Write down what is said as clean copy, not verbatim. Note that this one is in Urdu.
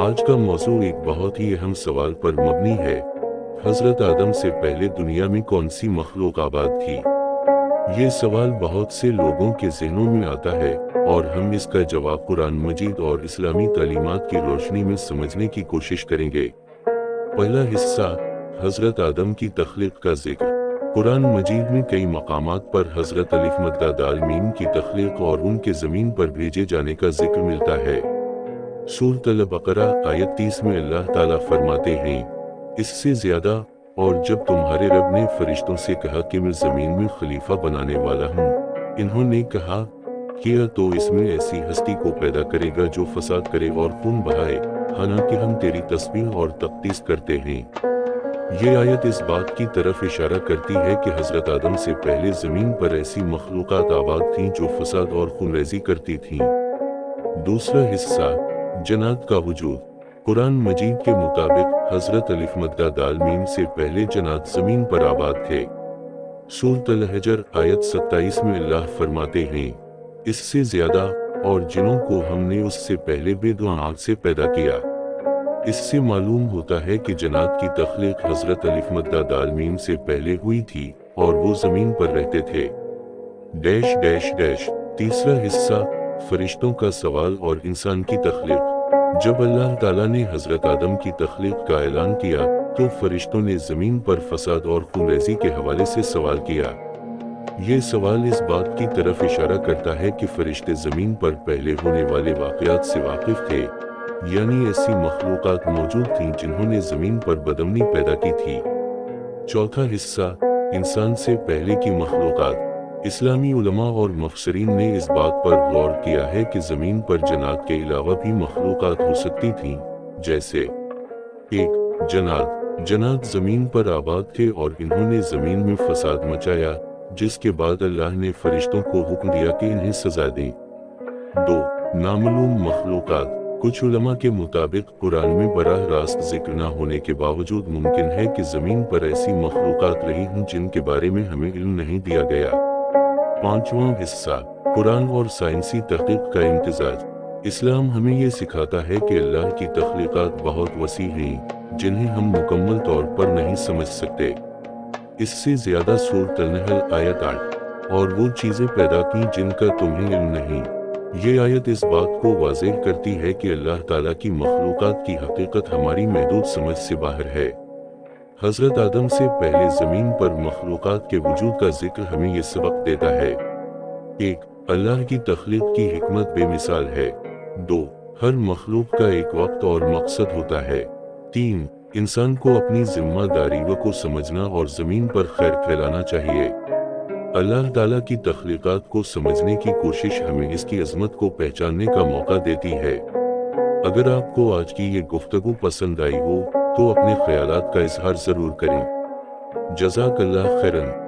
آج کا موضوع ایک بہت ہی اہم سوال پر مبنی ہے۔ حضرت آدم سے پہلے دنیا میں کون سی مخلوق آباد تھی؟ یہ سوال بہت سے لوگوں کے ذہنوں میں آتا ہے اور ہم اس کا جواب قرآن مجید اور اسلامی تعلیمات کی روشنی میں سمجھنے کی کوشش کریں گے۔ پہلا حصہ، حضرت آدم کی تخلیق کا ذکر۔ قرآن مجید میں کئی مقامات پر حضرت الف مدہ دال میم کی تخلیق اور ان کے زمین پر بھیجے جانے کا ذکر ملتا ہے۔ سورۃ البقرہ آیت 30 میں اللہ تعالیٰ فرماتے ہیں، اس سے زیادہ، اور جب تمہارے رب نے فرشتوں سے کہا کہ میں زمین میں خلیفہ بنانے والا ہوں، انہوں نے کہا، کیا تو اس میں ایسی ہستی کو پیدا کرے گا جو فساد کرے اور خون بہائے، حالانکہ ہم تیری تسبیح اور تقدیس کرتے ہیں۔ یہ آیت اس بات کی طرف اشارہ کرتی ہے کہ حضرت آدم سے پہلے زمین پر ایسی مخلوقات آباد تھیں جو فساد اور خونریزی کرتی تھیں۔ دوسرا حصہ، جنات کا وجود۔ قرآن مجید کے مطابق حضرت الف مدہ دال میم سے پہلے جنات زمین پر آباد تھے۔ سورۃ الحجر آیت 27 میں اللہ فرماتے ہیں، اس سے زیادہ، اور جنوں کو ہم نے اس سے پہلے بے دعا آگ سے پیدا کیا۔ اس سے معلوم ہوتا ہے کہ جنات کی تخلیق حضرت الف مدہ دال میم سے پہلے ہوئی تھی اور وہ زمین پر رہتے تھے۔ تیسرا حصہ، فرشتوں کا سوال اور انسان کی تخلیق۔ جب اللہ تعالیٰ نے حضرت آدم کی تخلیق کا اعلان کیا تو فرشتوں نے زمین پر فساد اور خونریزی کے حوالے سے سوال کیا۔ یہ سوال اس بات کی طرف اشارہ کرتا ہے کہ فرشتے زمین پر پہلے ہونے والے واقعات سے واقف تھے، یعنی ایسی مخلوقات موجود تھیں جنہوں نے زمین پر بدامنی پیدا کی تھی۔ چوتھا حصہ، انسان سے پہلے کی مخلوقات۔ اسلامی علماء اور مفسرین نے اس بات پر غور کیا ہے کہ زمین پر جنات کے علاوہ بھی مخلوقات ہو سکتی تھیں، جیسے ایک، جنات زمین پر آباد تھے اور انہوں نے زمین میں فساد مچایا، جس کے بعد اللہ نے فرشتوں کو حکم دیا کہ انہیں سزا دیں۔ دو، نامعلوم مخلوقات۔ کچھ علماء کے مطابق قرآن میں براہ راست ذکر نہ ہونے کے باوجود ممکن ہے کہ زمین پر ایسی مخلوقات رہی ہوں جن کے بارے میں ہمیں علم نہیں دیا گیا۔ پانچواں حصہ، قرآن اور سائنسی تحقیق کا امتزاج۔ اسلام ہمیں یہ سکھاتا ہے کہ اللہ کی تخلیقات بہت وسیع ہیں جنہیں ہم مکمل طور پر نہیں سمجھ سکتے۔ اس سے زیادہ سورۃ النحل آیت 8، اور وہ چیزیں پیدا کی جن کا تمہیں علم نہیں۔ یہ آیت اس بات کو واضح کرتی ہے کہ اللہ تعالیٰ کی مخلوقات کی حقیقت ہماری محدود سمجھ سے باہر ہے۔ حضرت آدم سے پہلے زمین پر مخلوقات کے وجود کا ذکر ہمیں یہ سبق دیتا ہے۔ ایک، اللہ کی تخلیق کی حکمت بے مثال ہے۔ دو، ہر مخلوق کا ایک وقت اور مقصد ہوتا ہے۔ تین، انسان کو اپنی ذمہ داریوں کو سمجھنا اور زمین پر خیر پھیلانا چاہیے۔ اللہ تعالیٰ کی تخلیقات کو سمجھنے کی کوشش ہمیں اس کی عظمت کو پہچاننے کا موقع دیتی ہے۔ اگر آپ کو آج کی یہ گفتگو پسند آئی ہو تو اپنے خیالات کا اظہار ضرور کریں۔ جزاک اللہ خیرن۔